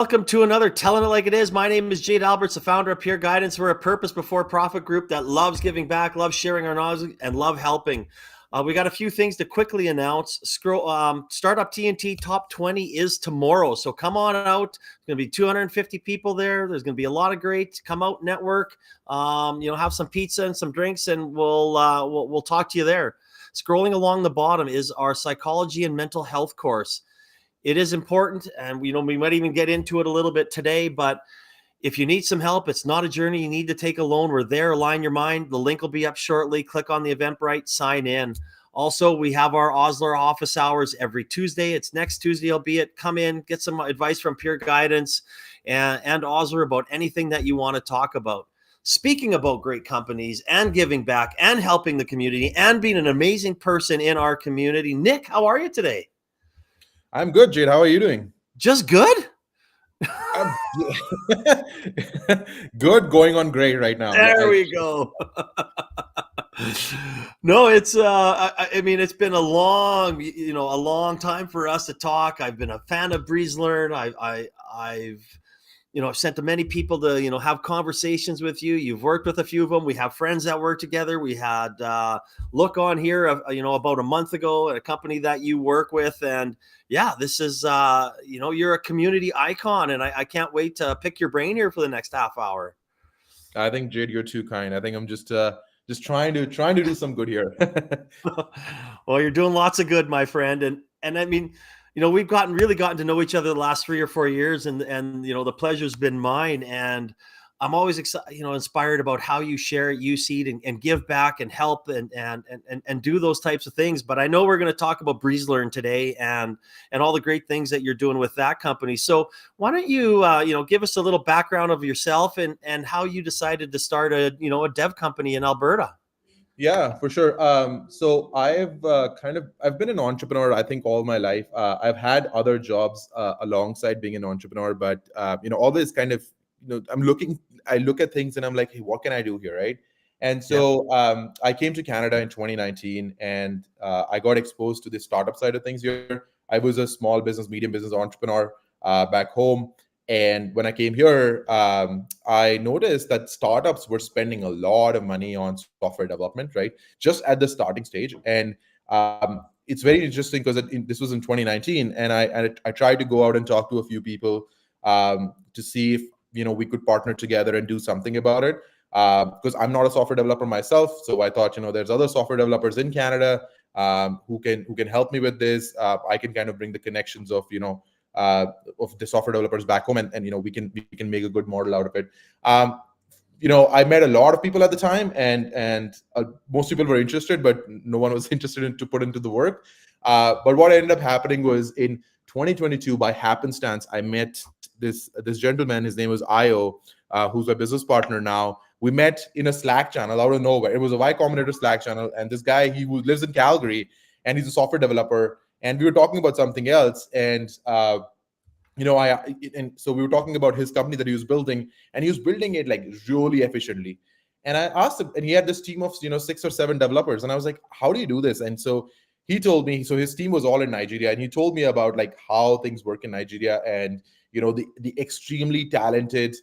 Welcome to another Telling It Like It Is. My name is Jade Alberts, the founder of Peer Guidance. We're a purpose before profit group that loves giving back, loves sharing our knowledge, and love helping. We got a few things to quickly announce. Startup TNT Top 20 is tomorrow. So come on out. There's going to be 250 people there. There's going to be a lot of great. Come out, network, have some pizza and some drinks, and we'll talk to you there. Scrolling along the bottom is our psychology and mental health course. It is important, and we might even get into it a little bit today, but if you need some help, it's not a journey you need to take alone. We're there. Align your mind. The link will be up shortly. Click on the Eventbrite, sign in. Also, we have our Osler office hours every Tuesday. It's next Tuesday, albeit come in, get some advice from Peer Guidance and Osler about anything that you want to talk about. Speaking about great companies and giving back and helping the community and being an amazing person in our community, Nik, how are you today? I'm good, Jade. How are you doing? Just good? Good, going on great right now. There we go. No, it's it's been a long time for us to talk. I've been a fan of BreezeLearn. I've sent to many people to have conversations with you. You've worked with a few of them. We have friends that work together. We had Look on here about a month ago at a company that you work with, and yeah, this is you're a community icon, and I can't wait to pick your brain here for the next half hour. I think, Jade, you're too kind. I think I'm just trying to do some good here. Well, you're doing lots of good, my friend, and I mean, we've really gotten to know each other the last 3 or 4 years, and the pleasure's been mine. And I'm always excited, inspired about how you share, you seed, and give back and help and do those types of things. But I know we're going to talk about BreezeLearn today and all the great things that you're doing with that company. So why don't you give us a little background of yourself and how you decided to start a dev company in Alberta? Yeah, for sure. So I've been an entrepreneur, I think, all my life. I've had other jobs alongside being an entrepreneur, but always kind of, I look at things and I'm like, hey, what can I do here, right? And so I came to Canada in 2019, and I got exposed to the startup side of things here. I was a small business, medium business entrepreneur back home. And when I came here, I noticed that startups were spending a lot of money on software development, right? Just at the starting stage. And it's very interesting because this was in 2019, and I tried to go out and talk to a few people to see if we could partner together and do something about it. Because I'm not a software developer myself, so I thought there's other software developers in Canada who can help me with this. I can kind of bring the connections of of the software developers back home, and we can make a good model out of it. I met a lot of people at the time, and most people were interested, but no one was interested to put into the work. But what ended up happening was in 2022, by happenstance, I met this gentleman. His name was Ayo, who's my business partner now. We met in a Slack channel out of nowhere. It was a Y Combinator Slack channel, and this guy, who lives in Calgary, and he's a software developer. And we were talking about something else, and so we were talking about his company that he was building, and he was building it like really efficiently. And I asked him, and he had this team of 6 or 7 developers, and I was like, "How do you do this?" And so he told me. So his team was all in Nigeria, and he told me about like how things work in Nigeria, and the extremely talented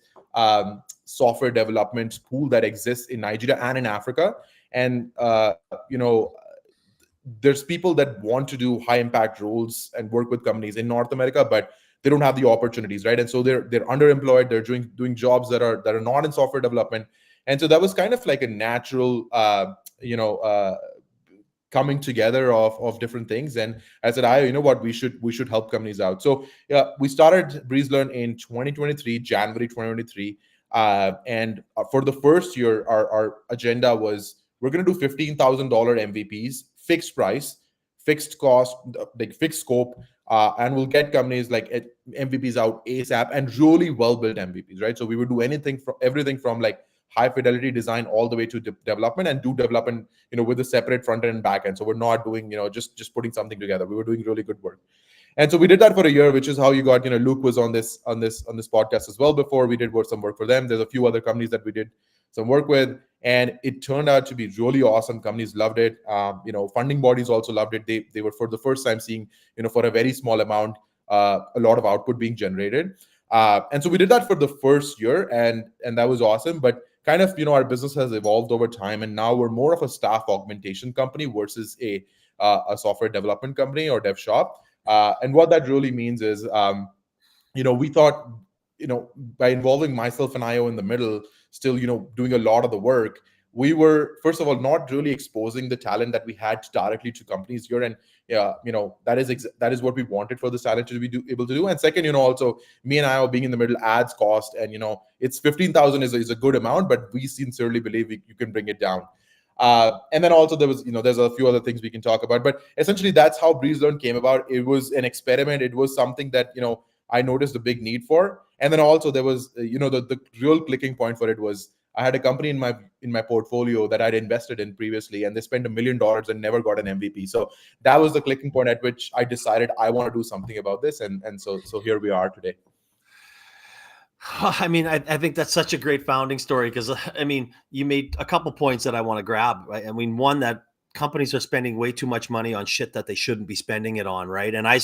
software development pool that exists in Nigeria and in Africa, and there's people that want to do high impact roles and work with companies in North America, but they don't have the opportunities, right? And so they're underemployed. They're doing jobs that are not in software development. And so that was kind of like a natural coming together of different things. And I said, you know what, we should help companies out. So yeah, we started BreezeLearn in 2023, January 2023. And for the first year, our agenda was, we're going to do $15,000 MVPs, fixed price, fixed cost, like fixed scope, and we'll get companies like MVPs out ASAP, and really well-built MVPs, right? So we would do everything from like high fidelity design all the way to development, and do development, with a separate front end and back end. So we're not doing, just putting something together. We were doing really good work. And so we did that for a year, which is how you got, Luke was on this podcast as well before. We did some work for them. There's a few other companies that we did some work with, and it turned out to be really awesome. Companies loved it. Funding bodies also loved it. They were for the first time seeing, for a very small amount, a lot of output being generated. And so we did that for the first year, and that was awesome. But kind of, our business has evolved over time, and now we're more of a staff augmentation company versus a software development company or dev shop. And what that really means is, we thought, by involving myself and Io in the middle, still, doing a lot of the work, we were, first of all, not really exposing the talent that we had directly to companies here. And yeah, that is what we wanted for this talent to be able to do. And second, also me and Io being in the middle adds cost, and it's 15,000 is a good amount, but we sincerely believe you can bring it down. And then also there's a few other things we can talk about, but essentially that's how BreezeLearn came about. It was an experiment. It was something that I noticed a big need for. And then also there was the real clicking point for it was I had a company in my portfolio that I'd invested in previously, and they spent $1 million and never got an MVP. So that was the clicking point at which I decided I want to do something about this, and so here we are today. I mean, I think that's such a great founding story because, I mean, you made a couple points that I want to grab. Right? I mean, one, that companies are spending way too much money on shit that they shouldn't be spending it on, right? And I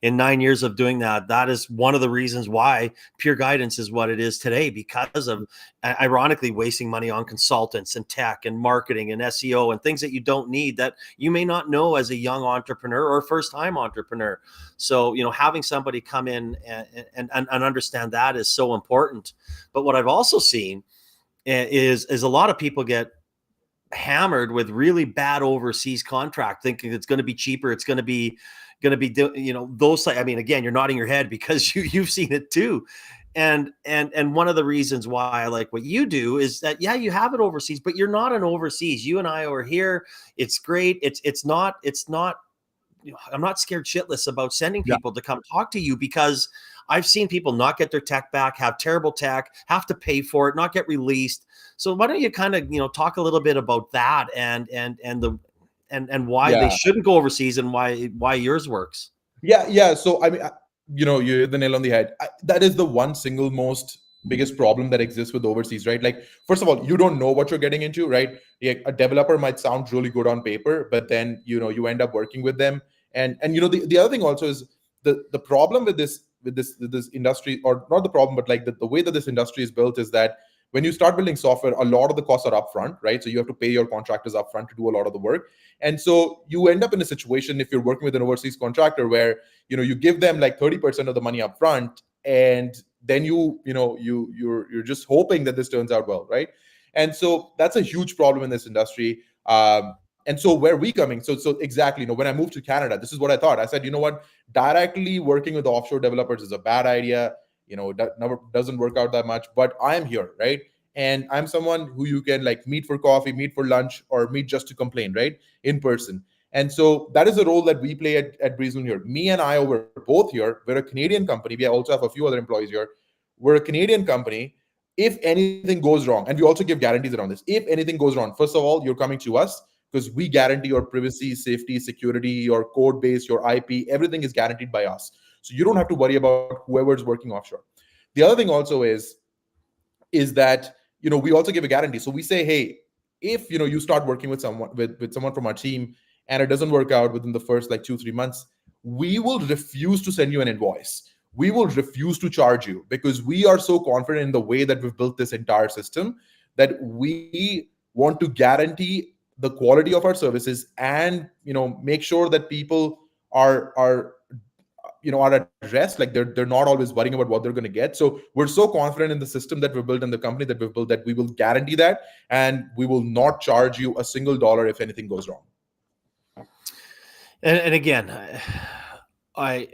in 9 years of doing that, that is one of the reasons why Pure Guidance is what it is today, because of, ironically, wasting money on consultants and tech and marketing and SEO and things that you don't need, that you may not know as a young entrepreneur or first-time entrepreneur. So, having somebody come in and understand that is so important. But what I've also seen is a lot of people get hammered with really bad overseas contract, thinking it's going to be cheaper. It's going to be those. I mean, again, you're nodding your head because you've seen it too. And one of the reasons why I like what you do is that, yeah, you have it overseas, but you're not an overseas. You and I are here. It's great. It's not, I'm not scared shitless about sending people to come talk to you, because I've seen people not get their tech back, have terrible tech, have to pay for it, not get released. So why don't you kind of, talk a little bit about that and why they shouldn't go overseas and why yours works? Yeah. So I mean, you hit the nail on the head. That is the one single most biggest problem that exists with overseas, right? Like, first of all, you don't know what you're getting into, right? Yeah, a developer might sound really good on paper, but then you end up working with them, and the other thing also is the problem with this industry, or not the problem, but like the way that this industry is built is that when you start building software, a lot of the costs are upfront, right? So you have to pay your contractors upfront to do a lot of the work. And so you end up in a situation, if you're working with an overseas contractor, where you give them like 30% of the money upfront, and then you're just hoping that this turns out well, right? And so that's a huge problem in this industry. And so where we coming? So exactly, when I moved to Canada, this is what I thought. I said, what, directly working with offshore developers is a bad idea. That never doesn't work out that much. But I'm here, right? And I'm someone who you can like meet for coffee, meet for lunch, or meet just to complain, right? In person. And so that is the role that we play at BreezeLearn here. Me and I, we're both here. We're a Canadian company. We also have a few other employees here. We're a Canadian company. If anything goes wrong, and we also give guarantees around this, if anything goes wrong, first of all, you're coming to us, because we guarantee your privacy, safety, security, your code base, your IP, everything is guaranteed by us. So you don't have to worry about whoever's working offshore. The other thing also is that we also give a guarantee. So we say, hey, if you start working with someone from our team and it doesn't work out within the first like 2-3 months, we will refuse to send you an invoice. We will refuse to charge you, because we are so confident in the way that we've built this entire system that we want to guarantee the quality of our services, and make sure that people are at rest. Like they're not always worrying about what they're going to get. So we're so confident in the system that we've built and the company that we've built, that we will guarantee that, and we will not charge you a single dollar if anything goes wrong. And again, I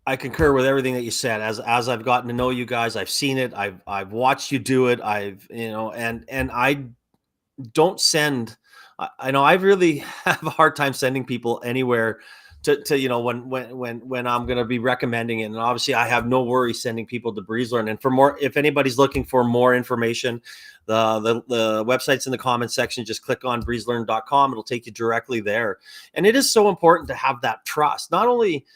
concur with everything that you said. As I've gotten to know you guys, I've seen it. I've watched you do it. And I don't send. I know I really have a hard time sending people anywhere to when I'm going to be recommending it. And obviously I have no worry sending people to BreezeLearn. And for more, if anybody's looking for more information, the website's in the comments section. Just click on breezelearn.com. It'll take you directly there. And it is so important to have that trust, not only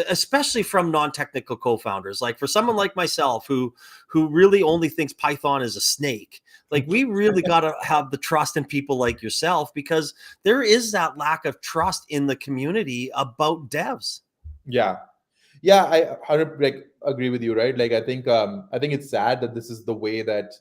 especially from non-technical co-founders, like for someone like myself who really only thinks Python is a snake. Like, we really got to have the trust in people like yourself, because there is that lack of trust in the community about devs. Yeah. Yeah, like agree with you, right? Like I think it's sad that this is the way that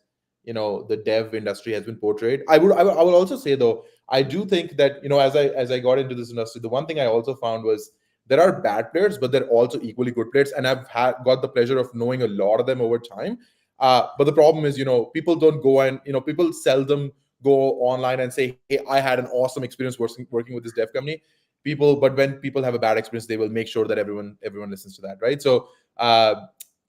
the dev industry has been portrayed. I would also say though, I do think that as I got into this industry, the one thing I also found was there are bad players, but they're also equally good players, and got the pleasure of knowing a lot of them over time. But the problem is, people don't go and people seldom go online and say, "Hey, I had an awesome experience working with this dev company." But when people have a bad experience, they will make sure that everyone listens to that, right? So uh,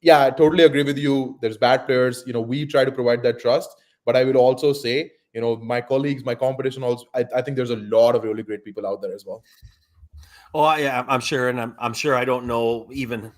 yeah, I totally agree with you. There's bad players. We try to provide that trust, but I will also say, my colleagues, my competition, also, I think there's a lot of really great people out there as well. Oh yeah, I'm sure, and I'm sure I don't know even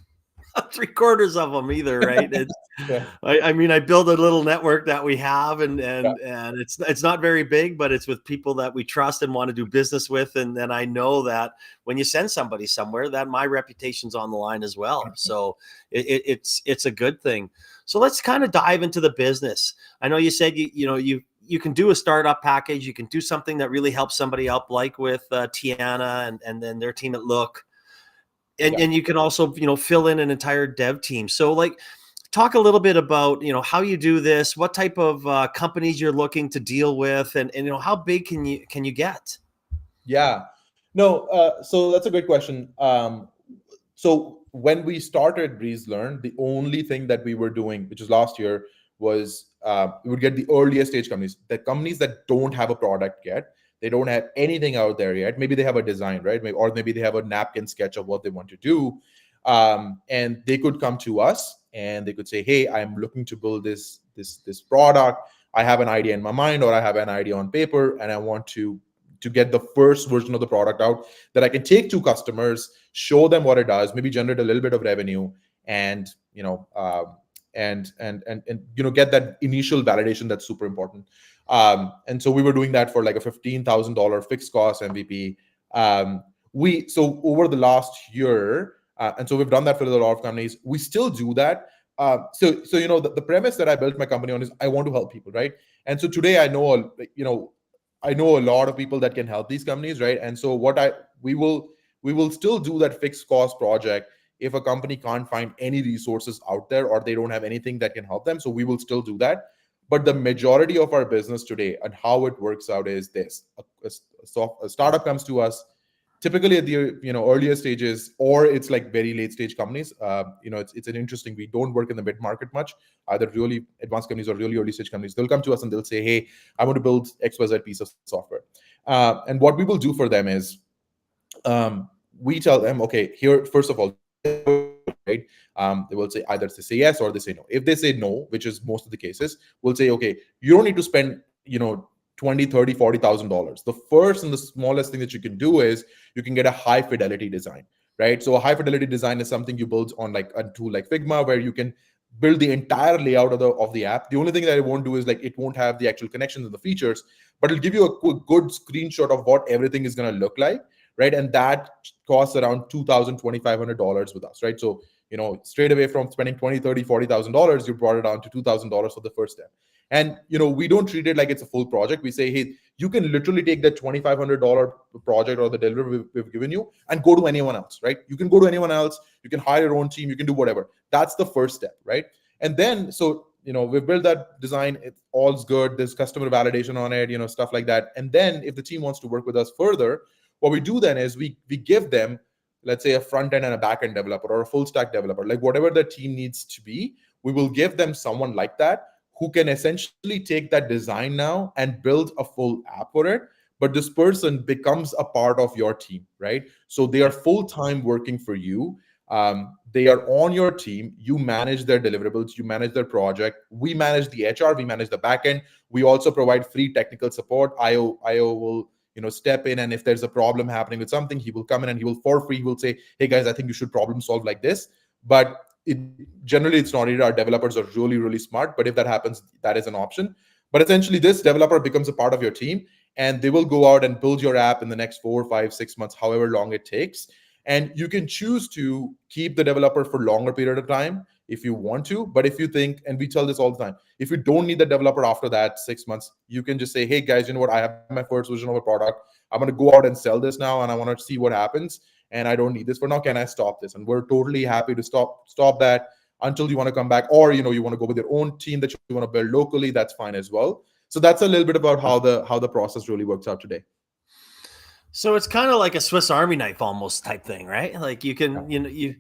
three quarters of them either, right? It's Yeah, I mean, I build a little network that we have, and yeah, it's not very big, but it's with people that we trust and want to do business with, and then I know that when you send somebody somewhere, that my reputation's on the line as well. So it's a good thing. So let's kind of dive into the business. I know you said you can do a startup package, you can do something that really helps somebody out, like with Tiana and then their team at Look, yeah. and you can also fill in an entire dev team. So like, talk a little bit about how you do this, what type of companies you're looking to deal with, and how big can you get? Yeah. No, so that's a great question. So when we started BreezeLearn, the only thing that we were doing, which was last year, was we would get the earliest stage companies, the companies that don't have a product yet. They don't have anything out there yet. Maybe they have a design, right? Or maybe they have a napkin sketch of what they want to do. And they could come to us and they could say, "Hey, I'm looking to build this product. I have an idea in my mind, or I have an idea on paper, and I want to get the first version of the product out that I can take to customers, show them what it does, maybe generate a little bit of revenue, and get that initial validation that's super important." And so we were doing that for like a $15,000 fixed cost MVP. We so over the last year, and so we've done that for a lot of companies. We still do that. So the premise that I built my company on is I want to help people, right? And so today I know a lot of people that can help these companies, right? And so we will still do that fixed cost project if a company can't find any resources out there or they don't have anything that can help them. So we will still do that. But the majority of our business today and how it works out is this: a startup comes to us, typically at the earlier stages, or it's like very late stage companies. It's an interesting. We don't work in the mid market much, either really advanced companies or really early stage companies. They'll come to us and they'll say, "Hey, I want to build XYZ piece of software," and what we will do for them is we tell them, "Okay, here, first of all, right?" They will say either they say yes or they say no. If they say no, which is most of the cases, we'll say, "Okay, you don't need to spend 20, 30, $40,000. The first and the smallest thing that you can do is you can get a high fidelity design, right? So a high fidelity design is something you build on like a tool like Figma, where you can build the entire layout of the app. The only thing that it won't do is like it won't have the actual connections and the features, but it'll give you a good screenshot of what everything is going to look like, right? And that costs around $2,000, $2,500 with us, right? So straight away from spending 20, 30, $40,000, you brought it down to $2,000 for the first step. And we don't treat it like it's a full project. We say, "Hey, you can literally take that $2,500 project or the delivery we've given you and go to anyone else, right? You can go to anyone else. You can hire your own team. You can do whatever." That's the first step, right? And then so we've built that design. It's all's good. There's customer validation on it, stuff like that. And then if the team wants to work with us further, what we do then is we give them, let's say, a front end and a back end developer or a full stack developer, like whatever the team needs to be. We will give them someone like that who can essentially take that design now and build a full app for it. But this person becomes a part of your team, right? So they are Yeah. full time working for you. They are on your team. You manage their deliverables, you manage their project. We manage the HR, we manage the backend. We also provide free technical support. Io will step in, and if there's a problem happening with something, he will come in and he will, for free, he will say, "Hey guys, I think you should problem solve like this." But generally it's not either. Our developers are really really smart, but if that happens, that is an option. But essentially this developer becomes a part of your team, and they will go out and build your app in the next 4, 5, 6 months, however long it takes. And you can choose to keep the developer for longer period of time if you want to. But if you think, and we tell this all the time, if you don't need the developer after that 6 months, you can just say, "Hey guys, you know what, I have my first version of a product. I'm going to go out and sell this now, and I want to see what happens." and I don't need this for now. Can I stop this? And we're totally happy to stop that until you want to come back, or you want to go with your own team that you want to build locally. That's fine as well. So that's a little bit about how the process really works out today. So it's kind of like a Swiss Army knife almost type thing, right? Like you can, you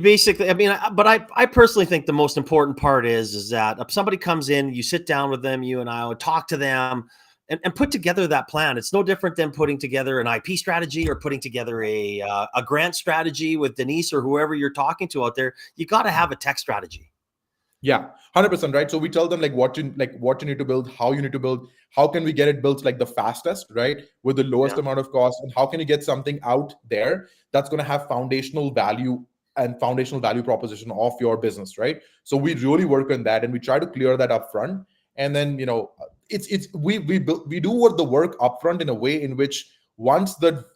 basically, I mean, but I personally think the most important part is that if somebody comes in, you sit down with them, you and I would talk to them and put together that plan. It's no different than putting together an IP strategy or putting together a grant strategy with Denise or whoever you're talking to out there. You got to have a tech strategy. Yeah, 100%, right? So we tell them what you need to build, how you need to build, how can we get it built like the fastest, right? With the lowest amount of cost, and how can you get something out there that's going to have foundational value and foundational value proposition of your business, right? So we really work on that, and we try to clear that up front. And then we do the work upfront in a way in which once the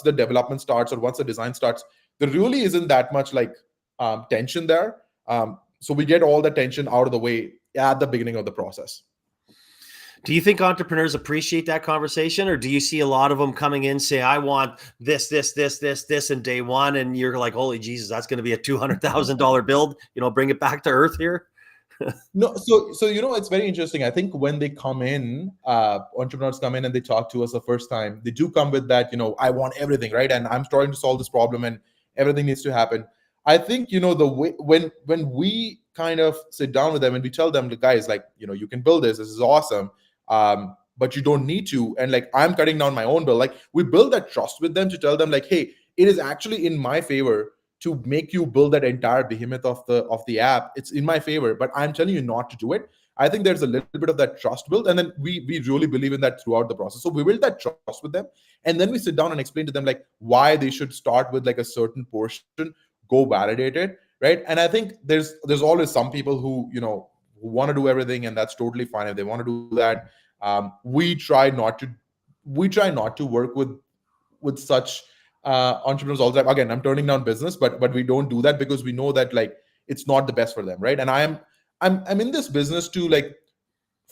development starts or once the design starts, there really isn't that much tension there. So we get all the tension out of the way at the beginning of the process. Do you think entrepreneurs appreciate that conversation, or do you see a lot of them coming in say, I want this in day one, and you're like, holy Jesus, that's going to be a $200,000 build, bring it back to earth here? No, so it's very interesting. I think when they come in, entrepreneurs come in and they talk to us the first time, they do come with that, I want everything, right? And I'm trying to solve this problem and everything needs to happen. I think, the way when we kind of sit down with them and we tell them, guys, you can build this is awesome, but you don't need to. And I'm cutting down my own bill. We build that trust with them to tell them hey, it is actually in my favor to make you build that entire behemoth of the app. It's in my favor, but I'm telling you not to do it. I think there's a little bit of that trust built, and then we really believe in that throughout the process. So we build that trust with them, and then we sit down and explain to them why they should start with a certain portion, go validate it, right? And I think there's always some people who who want to do everything, and that's totally fine if they want to do that. We try not to work with such entrepreneurs all the time. Again, I'm turning down business, but we don't do that because we know that it's not the best for them, right? And I'm in this business to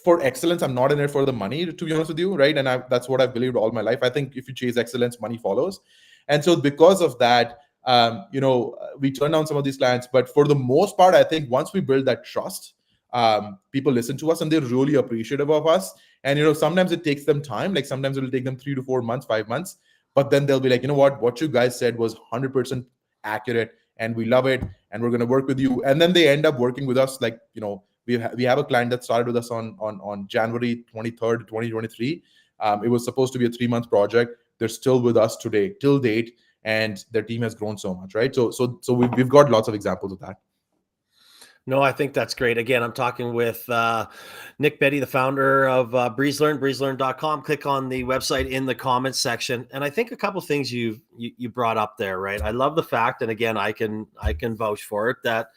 for excellence. I'm not in it for the money, to be honest with you, right? And that's what I've believed all my life. I think if you chase excellence, money follows. And so because of that, we turn down some of these clients, but for the most part, I think once we build that trust, people listen to us and they're really appreciative of us. And sometimes it takes them time. Sometimes it'll take them 3 to 4 months, 5 months, but then they'll be like, what you guys said was 100% accurate, and we love it, and we're going to work with you. And then they end up working with us. We have a client that started with us on January 23rd, 2023. It was supposed to be a 3-month project. They're still with us today, till date, and their team has grown so much, right? So we've got lots of examples of that. No, I think that's great. Again, I'm talking with Nik Betty, the founder of BreezeLearn, BreezeLearn.com. Click on the website in the comments section. And I think a couple of things you brought up there, right? I love the fact, and again, I can vouch for it, that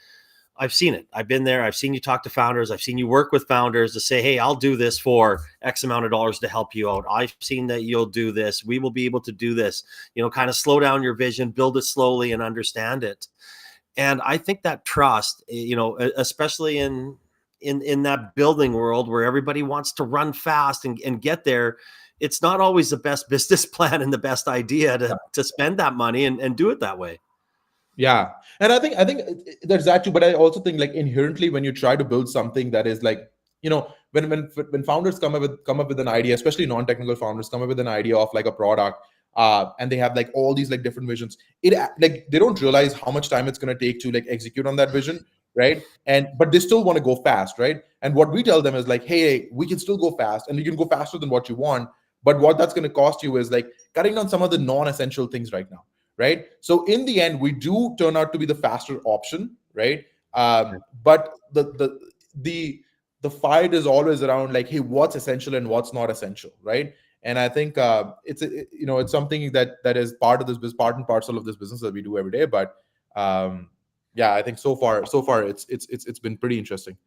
I've seen it. I've been there. I've seen you talk to founders. I've seen you work with founders to say, hey, I'll do this for X amount of dollars to help you out. I've seen that you'll do this. We will be able to do this, kind of slow down your vision, build it slowly and understand it. And I think that trust, especially in that building world where everybody wants to run fast and get there, it's not always the best business plan and the best idea to spend that money and do it that way. Yeah. And I think there's that too, but I also think inherently when you try to build something that is when founders come up with an idea, especially non-technical founders come up with an idea of a product, and they have all these different visions, they don't realize how much time it's going to take to execute on that vision, right? But they still want to go fast, right? And what we tell them is hey, we can still go fast, and you can go faster than what you want, but what that's going to cost you is cutting down some of the non-essential things right now, right? So in the end, we do turn out to be the faster option, right? But the fight is always around hey, what's essential and what's not essential, right? And I think it's something that is part of this, part and parcel of this business that we do every day. But yeah, I think so far it's been pretty interesting.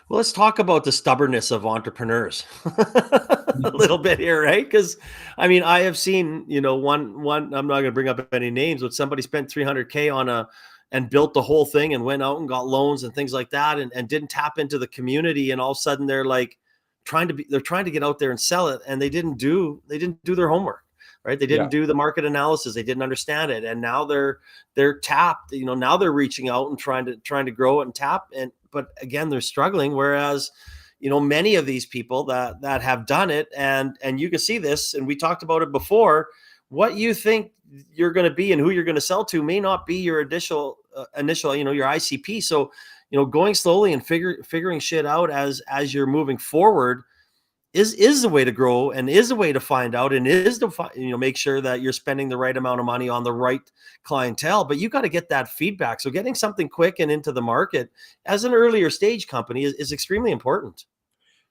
Well, let's talk about the stubbornness of entrepreneurs a little bit here, right? Because I mean, I have seen, one, I'm not going to bring up any names, but somebody spent $300K and built the whole thing and went out and got loans and things like that, and didn't tap into the community. And all of a sudden they're trying to get out there and sell it, and they didn't do their homework. right? They didn't do the market analysis. They didn't understand it. And now they're tapped, now they're reaching out and trying to grow it and tap. But again, they're struggling. Whereas, many of these people that have done it, and you can see this, and we talked about it before, what you think you're going to be and who you're going to sell to may not be your initial, your ICP. So, going slowly and figuring shit out as you're moving forward is the way to grow, and is the way to find out, and is to make sure that you're spending the right amount of money on the right clientele. But you got to get that feedback. So getting something quick and into the market as an earlier stage company is extremely important.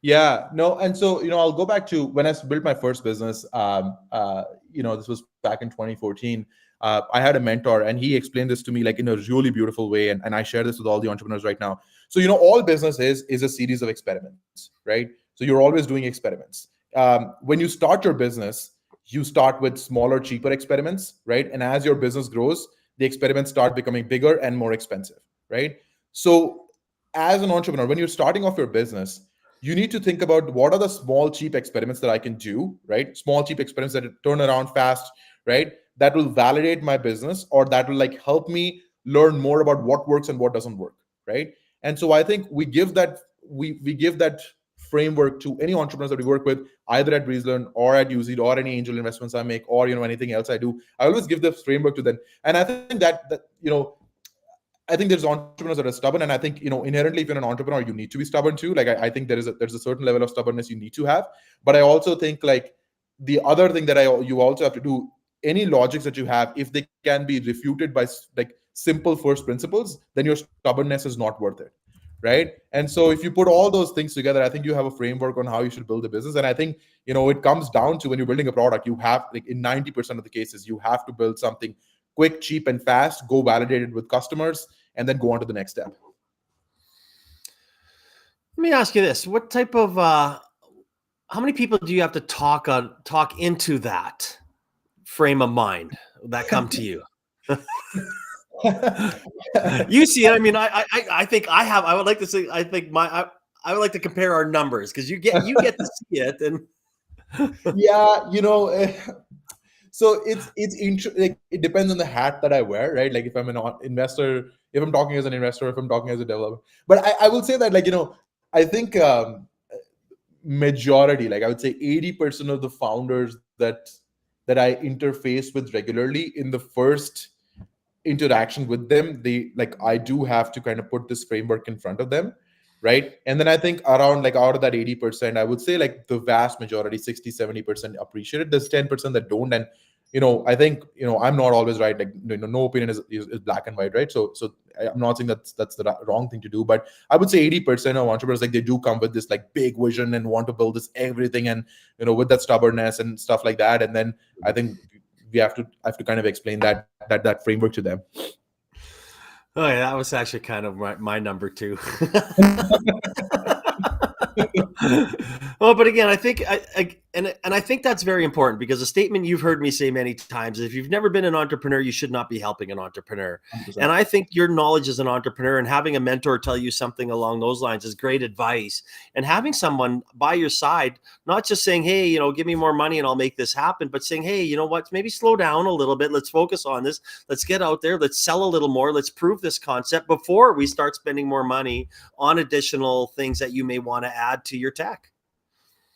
Yeah, no. And so, I'll go back to when I built my first business. This was back in 2014. I had a mentor, and he explained this to me like in a really beautiful way. And I share this with all the entrepreneurs right now. So, all business is a series of experiments, right? So you're always doing experiments. When you start your business, you start with smaller, cheaper experiments, right? And as your business grows, the experiments start becoming bigger and more expensive, right? So as an entrepreneur, when you're starting off your business, you need to think about what are the small, cheap experiments that I can do, right? Small, cheap experiments that turn around fast, right? That will validate my business, or that will like help me learn more about what works and what doesn't work, right? And so I think we give that framework to any entrepreneurs that we work with, either at BreezeLearn or at UZ or any angel investments I make, or anything else I do. I always give the framework to them, and I think that I think there's entrepreneurs that are stubborn, and I think inherently, if you're an entrepreneur, you need to be stubborn too. Like I think there's a certain level of stubbornness you need to have, but I also think like the other thing that you also have to do, any logics that you have, if they can be refuted by like simple first principles, then your stubbornness is not worth it, right? And so if you put all those things together, I think you have a framework on how you should build a business. And I think it comes down to, when you're building a product, you have, like in 90% of the cases, you have to build something quick, cheap, and fast, go validate it with customers, and then go on to the next step. Let me ask you this: what type of how many people do you have to talk into that frame of mind that come to you? You see it. I mean, I think I would like to say, I think I would like to compare our numbers, because you get to see it. And yeah, so it's like, it depends on the hat that I wear, right? Like if I'm an investor, if I'm talking as an investor, if I'm talking as a developer. But I will say that, like, I think majority, like I would say 80% of the founders that I interface with regularly, in the first interaction with them, I do have to kind of put this framework in front of them, right? And then I think around, like, out of that 80%, I would say like the vast majority, 60-70% appreciate it. There's 10% that don't. And I think I'm not always right. Like, no opinion is black and white, right? So I'm not saying that's the wrong thing to do, but I would say 80% of entrepreneurs, like, they do come with this like big vision and want to build this everything, and with that stubbornness and stuff like that. And then I think I have to kind of explain that framework to them. Oh yeah, that was actually kind of my number two. Well, but again, I think I think that's very important, because a statement you've heard me say many times is, if you've never been an entrepreneur, you should not be helping an entrepreneur. 100%. And I think your knowledge as an entrepreneur and having a mentor tell you something along those lines is great advice. And having someone by your side, not just saying, hey, give me more money and I'll make this happen, but saying, hey, you know what, maybe slow down a little bit. Let's focus on this. Let's get out there. Let's sell a little more. Let's prove this concept before we start spending more money on additional things that you may want to add to your tech.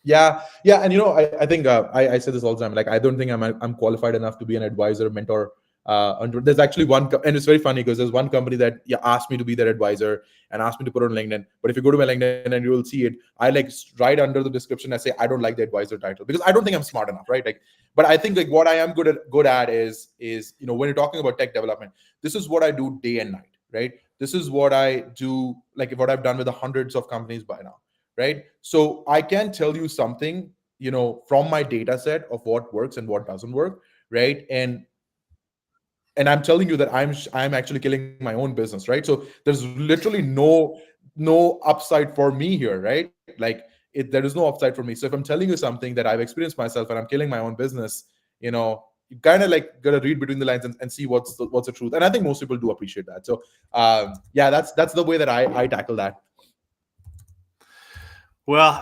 Yeah. And I think I say this all the time. Like, I don't think I'm qualified enough to be an advisor, mentor. There's actually one, and it's very funny because there's one company that asked me to be their advisor and asked me to put on LinkedIn. But if you go to my LinkedIn and you will see it, I like right under the description, I say I don't like the advisor title, because I don't think I'm smart enough, right? Like, but I think like what I am good at is when you're talking about tech development, this is what I do day and night, right? This is what I do, like what I've done with the hundreds of companies by now. Right. So I can tell you something, from my data set of what works and what doesn't work. Right. And I'm telling you that I'm actually killing my own business. Right. So there's literally no upside for me here. Right. Like there is no upside for me. So if I'm telling you something that I've experienced myself and I'm killing my own business, you kind of like got to read between the lines and see what's the truth. And I think most people do appreciate that. So that's the way that I tackle that. Well,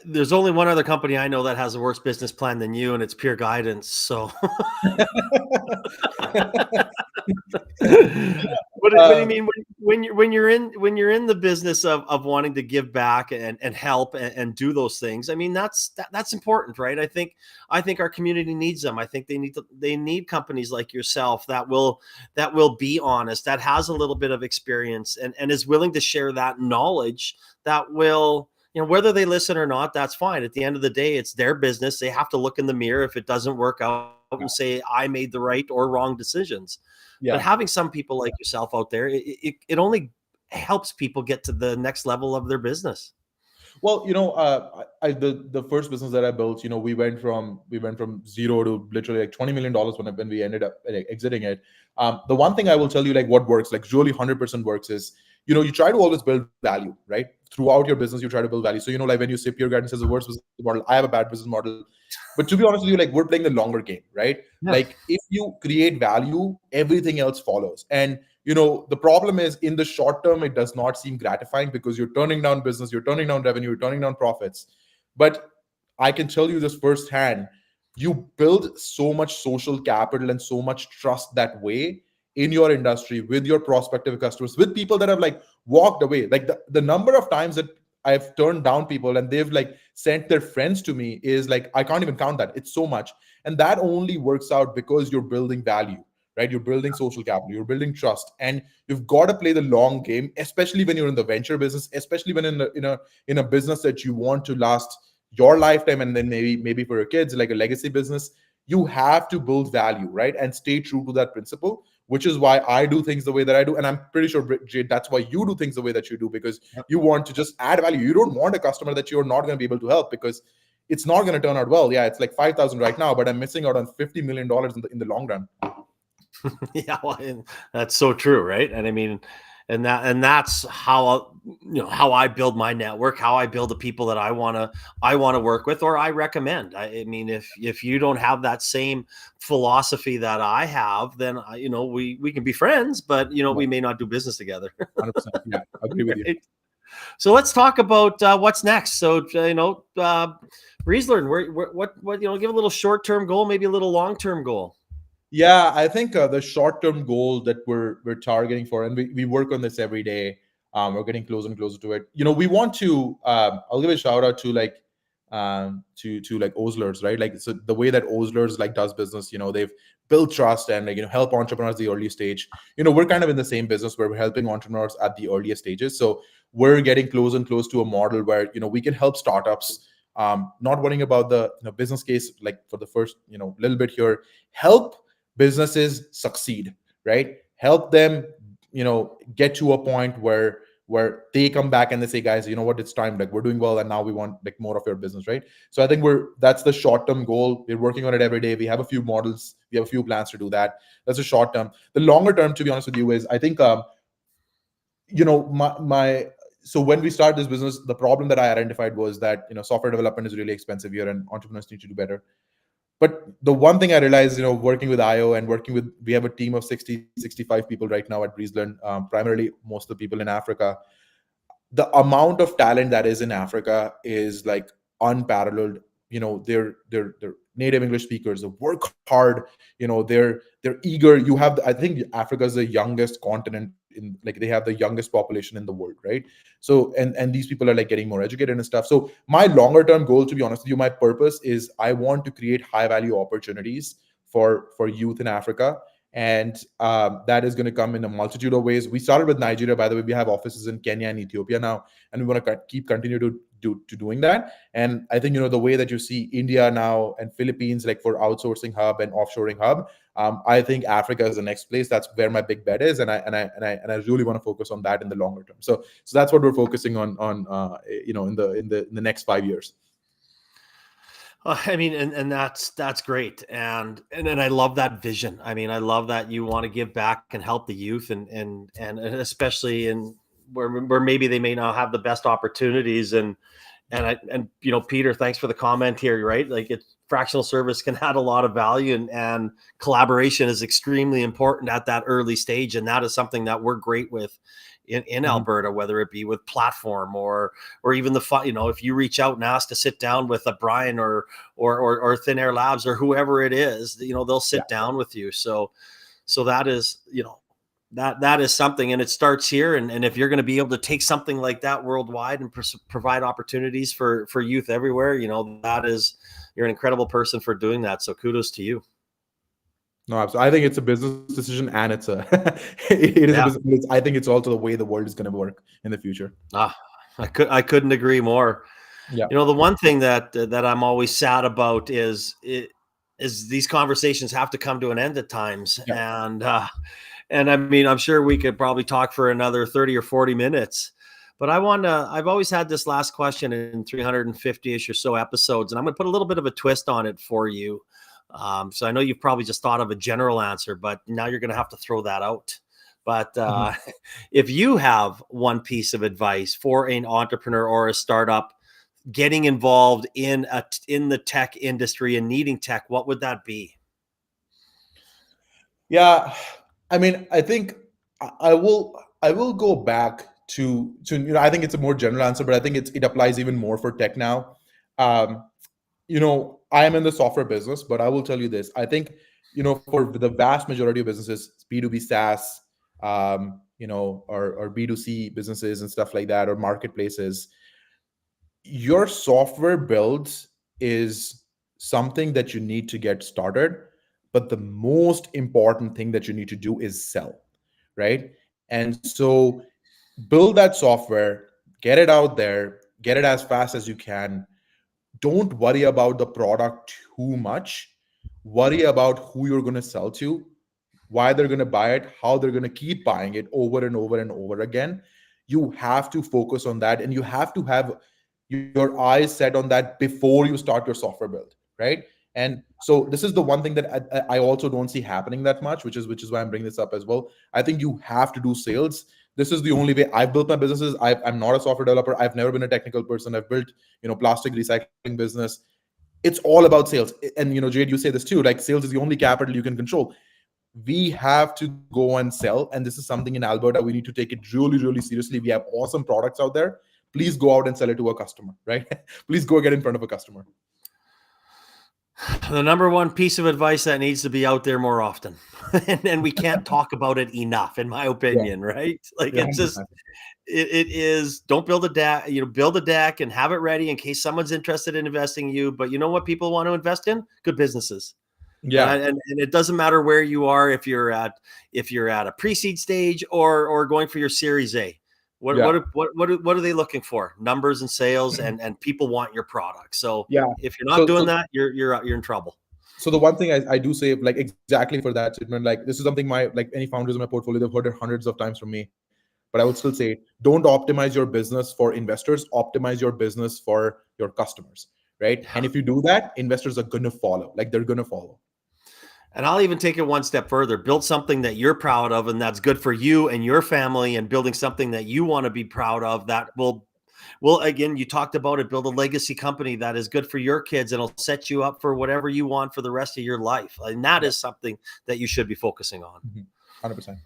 there's only one other company I know that has a worse business plan than you, and it's Pure Guidance. So, what do you Uh, mean when you're in the business of wanting to give back and help and do those things? I mean, that's important, right? I think our community needs them. I think they need companies like yourself that will be honest, that has a little bit of experience and is willing to share that knowledge that will, whether they listen or not, that's fine. At the end of the day, it's their business. They have to look in the mirror if it doesn't work out and say, I made the right or wrong decisions. But yeah. having some people like yourself out there, it only helps people get to the next level of their business. Well, the first business that I built, we went from zero to literally like $20 million when we ended up like, exiting it. The one thing I will tell you, like what works, like really 100% works, is you try to always build value, right? Throughout your business, you try to build value. So like when you say Pure Guidance has the worst business model, I have a bad business model. But to be honest with you, like we're playing the longer game, right? Yeah. Like if you create value, everything else follows. And the problem is in the short term it does not seem gratifying because you're turning down business, you're turning down revenue, you're turning down profits. But I can tell you this firsthand, you build so much social capital and so much trust that way in your industry with your prospective customers, with people that have like walked away. Like the number of times that I've turned down people and they've like sent their friends to me is like I can't even count that. It's so much. And that only works out because you're building value, right? You're building social capital, you're building trust, and you've got to play the long game, especially when you're in the venture business, especially when in a business that you want to last your lifetime, and then maybe for your kids, like a legacy business. You have to build value, right, and stay true to that principle, which is why I do things the way that I do, and I'm pretty sure, Jade, that's why you do things the way that you do, because you want to just add value. You don't want a customer that you're not going to be able to help because it's not going to turn out well. Yeah, it's like 5,000 right now, but I'm missing out on $50 million in the long run. Yeah, well, and that's so true, right? And I mean, and that's how I build my network, how I build the people that I want to work with or I recommend. I mean, if you don't have that same philosophy that I have, then we can be friends, but Yeah, we may not do business together. 100%. Yeah, I agree with you. Right? So let's talk about what's next. So BreezeLearn, what give a little short term goal, maybe a little long term goal. Yeah, I think the short-term goal that we're targeting for, and we work on this every day. We're getting closer and closer to it. We want to. I'll give a shout out to like to like Oslers, right? Like so the way that Oslers like does business. They've built trust and like help entrepreneurs at the early stage. We're kind of in the same business where we're helping entrepreneurs at the earliest stages. So we're getting close and close to a model where we can help startups. Not worrying about the business case like for the first little bit here. Help businesses succeed, right? Help them get to a point where they come back and they say, guys, you know what, it's time, like we're doing well and now we want like more of your business, right? So I think that's the short term goal. We're working on it every day. We have a few models, we have a few plans to do that. That's a short term. The longer term, to be honest with you, is I think my so when we started this business, the problem that I identified was that software development is really expensive here and entrepreneurs need to do better. But the one thing I realized, working with Ayo and we have a team of 60-65 people right now at BreezeLearn, primarily most of the people in Africa. The amount of talent that is in Africa is like unparalleled. They're native English speakers. They work hard. They're eager. I think Africa is the youngest continent in, like they have the youngest population in the world, right? So and these people are like getting more educated and stuff. So my longer term goal, to be honest with you, my purpose is I want to create high value opportunities for youth in Africa, and that is going to come in a multitude of ways. We started with Nigeria, by the way. We have offices in Kenya and Ethiopia now, and we want to keep continue to doing that. And I think the way that you see India now and Philippines, like for outsourcing hub and offshoring hub, I think Africa is the next place. That's where my big bet is, and I really want to focus on that in the longer term. So that's what we're focusing on in the next 5 years. I mean, and that's great, and I love that vision. I mean, I love that you want to give back and help the youth, and especially in where maybe they may not have the best opportunities, and Peter, thanks for the comment here. Right, like fractional service can add a lot of value, and collaboration is extremely important at that early stage, and that is something that we're great with in Alberta, whether it be with Platform or even if you reach out and ask to sit down with a Brian or Thin Air Labs or whoever it is, they'll sit down with you. So that is, that is something, and it starts here. And if you're going to be able to take something like that worldwide and provide opportunities for youth everywhere, you're an incredible person for doing that. So kudos to you. No, absolutely. I think it's a business decision, and it is a business. I think it's also the way the world is going to work in the future. I couldn't agree more. Yeah. The one thing that I'm always sad about is these conversations have to come to an end at times. Yeah. And I mean, I'm sure we could probably talk for another 30 or 40 minutes, but I've always had this last question in 350-ish or so episodes, and I'm going to put a little bit of a twist on it for you. So I know you've probably just thought of a general answer, but now you're going to have to throw that out. But if you have one piece of advice for an entrepreneur or a startup getting involved in the tech industry and needing tech, what would that be? Yeah, I mean, I think I will go back to I think it's a more general answer, but I think it applies even more for tech now. I am in the software business, but I will tell you this. I think, for the vast majority of businesses, B2B SaaS, or B2C businesses and stuff like that, or marketplaces, your software builds is something that you need to get started. But the most important thing that you need to do is sell, right? And so build that software, get it out there, get it as fast as you can. Don't worry about the product too much. Worry about who you're going to sell to, why they're going to buy it, how they're going to keep buying it over and over and over again. You have to focus on that, and you have to have your eyes set on that before you start your software build, right? And so this is the one thing that I also don't see happening that much, which is why I'm bringing this up as well. I think you have to do sales. This is the only way. I've built my businesses. I'm not a software developer. I've never been a technical person. I've built, plastic recycling business. It's all about sales. And, Jade, you say this too, like sales is the only capital you can control. We have to go and sell. And this is something in Alberta, we need to take it really, really seriously. We have awesome products out there. Please go out and sell it to a customer, right? Please go get in front of a customer. The number one piece of advice that needs to be out there more often. and we can't talk about it enough, in my opinion, right? Like it's just, it is, don't build a deck, build a deck and have it ready in case someone's interested in investing in you. But you know what people want to invest in? Good businesses. Yeah. And it doesn't matter where you are, if you're at a pre-seed stage or going for your Series A. What are they looking for? Numbers and sales, and people want your product. So if you're not doing that, you're in trouble. So the one thing I do say, like, exactly for that statement, like, this is something any founders in my portfolio, they've heard it hundreds of times from me, but I would still say, don't optimize your business for investors, optimize your business for your customers, right? And if you do that, investors are going to follow, they're going to follow. And I'll even take it one step further. Build something that you're proud of and that's good for you and your family, and building something that you want to be proud of that will again, you talked about it, build a legacy company that is good for your kids and it'll set you up for whatever you want for the rest of your life. And that is something that you should be focusing on. 100%.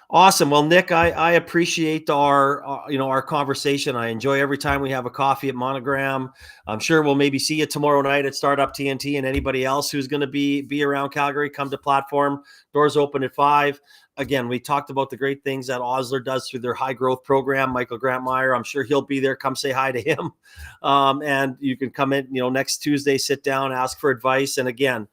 Awesome. Well, Nik, I appreciate our conversation. I enjoy every time we have a coffee at Monogram. I'm sure we'll maybe see you tomorrow night at Startup TNT, and anybody else who's going to be around Calgary, come to Platform. Doors open at 5. Again, we talked about the great things that Osler does through their high growth program. Michael Grantmeyer, I'm sure he'll be there. Come say hi to him. And you can come in, next Tuesday, sit down, ask for advice. And again,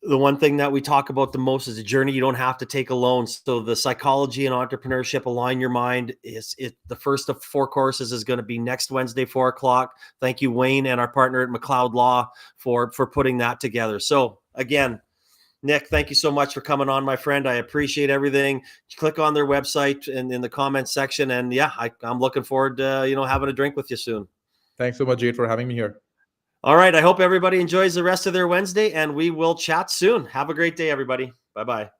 the one thing that we talk about the most is a journey you don't have to take alone. So the psychology and entrepreneurship, align your mind, the first of 4 courses is going to be next Wednesday, 4:00. Thank you, Wayne, and our partner at McLeod Law for putting that together. So again, Nik, thank you so much for coming on, my friend. I appreciate everything. Click on their website and in the comments section. And I'm looking forward to, having a drink with you soon. Thanks so much, Jade, for having me here. All right. I hope everybody enjoys the rest of their Wednesday, and we will chat soon. Have a great day, everybody. Bye-bye.